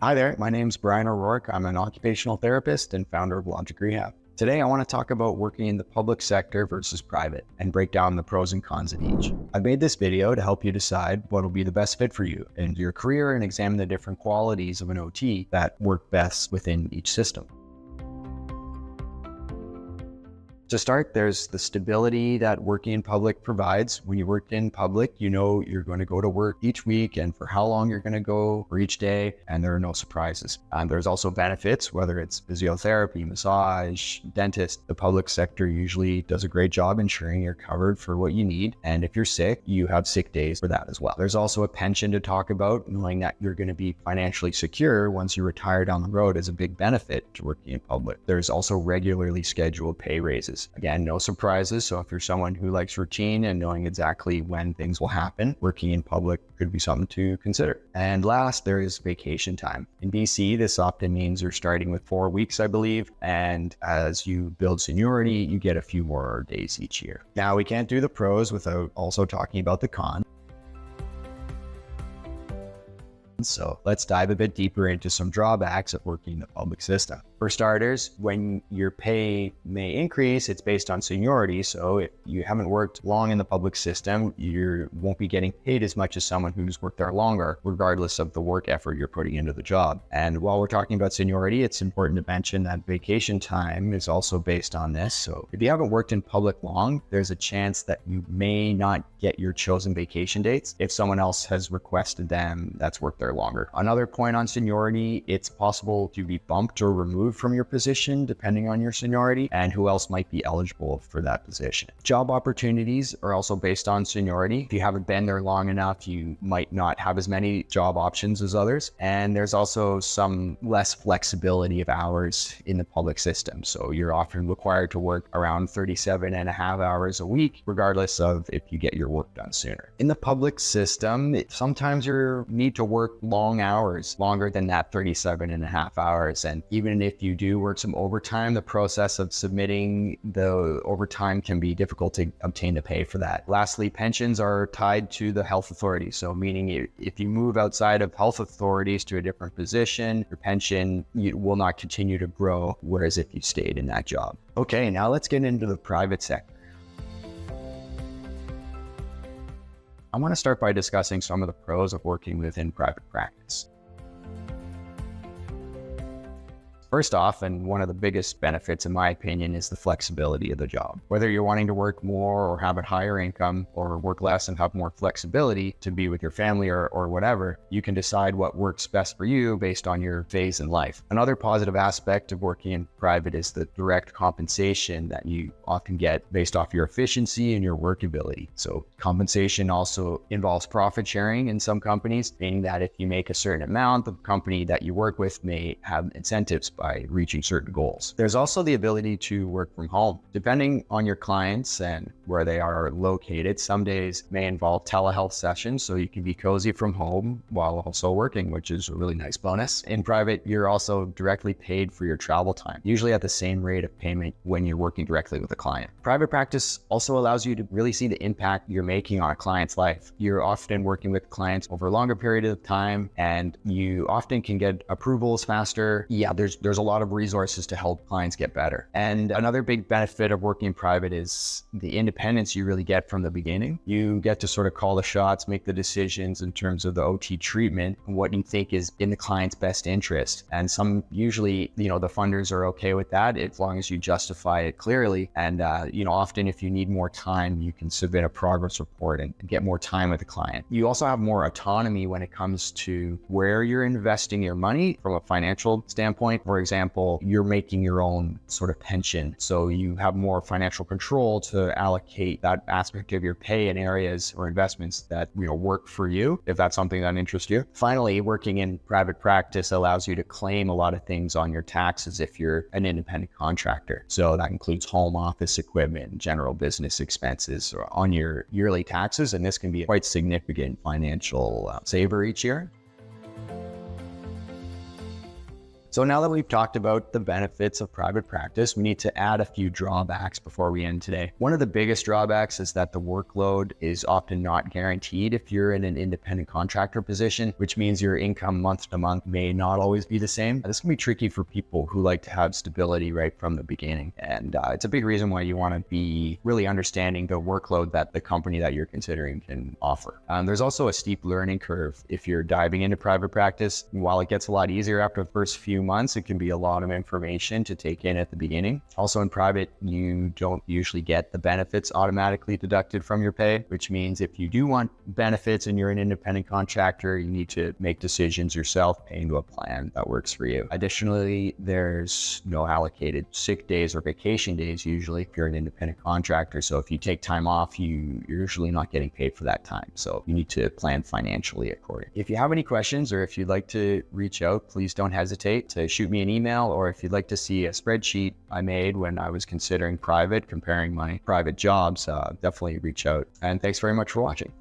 Hi there, my name's Brian O'Rourke. I'm an occupational therapist and founder of Logic Rehab. Today, I want to talk about working in the public sector versus private and break down the pros and cons of each. I've made this video to help you decide what will be the best fit for you and your career and examine the different qualities of an OT that work best within each system. To start, there's the stability that working in public provides. When you work in public, you know you're going to go to work each week and for how long you're going to go or each day, and there are no surprises. There's also benefits, whether it's physiotherapy, massage, dentist. The public sector usually does a great job ensuring you're covered for what you need. And if you're sick, you have sick days for that as well. There's also a pension to talk about. Knowing that you're going to be financially secure once you retire down the road is a big benefit to working in public. There's also regularly scheduled pay raises. Again, no surprises. So if you're someone who likes routine and knowing exactly when things will happen, working in public could be something to consider. And last, there is vacation time. In BC, this often means you're starting with 4 weeks, I believe. And as you build seniority, you get a few more days each year. Now, we can't do the pros without also talking about the cons. So let's dive a bit deeper into some drawbacks of working in the public system. For starters, when your pay may increase, it's based on seniority. So if you haven't worked long in the public system, you won't be getting paid as much as someone who's worked there longer, regardless of the work effort you're putting into the job. And while we're talking about seniority, it's important to mention that vacation time is also based on this. So if you haven't worked in public long, there's a chance that you may not get your chosen vacation dates if someone else has requested them that's worked there longer. Another point on seniority, it's possible to be bumped or removed from your position depending on your seniority and who else might be eligible for that position. Job opportunities are also based on seniority. If you haven't been there long enough, you might not have as many job options as others. And there's also some less flexibility of hours in the public system. So you're often required to work around 37.5 hours a week, regardless of if you get your work done sooner. In the public system, sometimes you need to work long hours, longer than that 37.5 hours. And even if you do work some overtime, the process of submitting the overtime can be difficult to obtain the pay for that. Lastly, pensions are tied to the health authority. So meaning if you move outside of health authorities to a different position, your pension will not continue to grow, whereas if you stayed in that job. Okay, now let's get into the private sector. I want to start by discussing some of the pros of working within private practice. First off, and one of the biggest benefits in my opinion, is the flexibility of the job. Whether you're wanting to work more or have a higher income or work less and have more flexibility to be with your family or whatever, you can decide what works best for you based on your phase in life. Another positive aspect of working in private is the direct compensation that you often get based off your efficiency and your work ability. So compensation also involves profit sharing in some companies, meaning that if you make a certain amount, the company that you work with may have incentives by reaching certain goals. There's also the ability to work from home. Depending on your clients and where they are located, some days may involve telehealth sessions, so you can be cozy from home while also working, which is a really nice bonus. In private, you're also directly paid for your travel time, usually at the same rate of payment when you're working directly with a client. Private practice also allows you to really see the impact you're making on a client's life. You're often working with clients over a longer period of time, and you often can get approvals faster. Yeah, there's a lot of resources to help clients get better. And another big benefit of working in private is the independence you really get from the beginning. You get to sort of call the shots, make the decisions in terms of the OT treatment, and what you think is in the client's best interest. And usually, the funders are okay with that as long as you justify it clearly. And, often if you need more time, you can submit a progress report and get more time with the client. You also have more autonomy when it comes to where you're investing your money from a financial standpoint. For example, you're making your own sort of pension. So you have more financial control to allocate that aspect of your pay in areas or investments that work for you, if that's something that interests you. Finally, working in private practice allows you to claim a lot of things on your taxes if you're an independent contractor. So that includes home office equipment, general business expenses on your yearly taxes, and this can be a quite significant financial saver each year. So now that we've talked about the benefits of private practice, we need to add a few drawbacks before we end today. One of the biggest drawbacks is that the workload is often not guaranteed if you're in an independent contractor position, which means your income month to month may not always be the same. This can be tricky for people who like to have stability right from the beginning. And it's a big reason why you want to be really understanding the workload that the company that you're considering can offer. There's also a steep learning curve if you're diving into private practice. While it gets a lot easier after the first few months, it can be a lot of information to take in at the beginning. Also in private, you don't usually get the benefits automatically deducted from your pay, which means if you do want benefits and you're an independent contractor, you need to make decisions yourself, pay into a plan that works for you. Additionally, there's no allocated sick days or vacation days usually if you're an independent contractor. So if you take time off, you're usually not getting paid for that time. So you need to plan financially accordingly. If you have any questions or if you'd like to reach out, please don't hesitate to shoot me an email, or if you'd like to see a spreadsheet I made when I was considering private, comparing my private jobs, definitely reach out. And thanks very much for watching.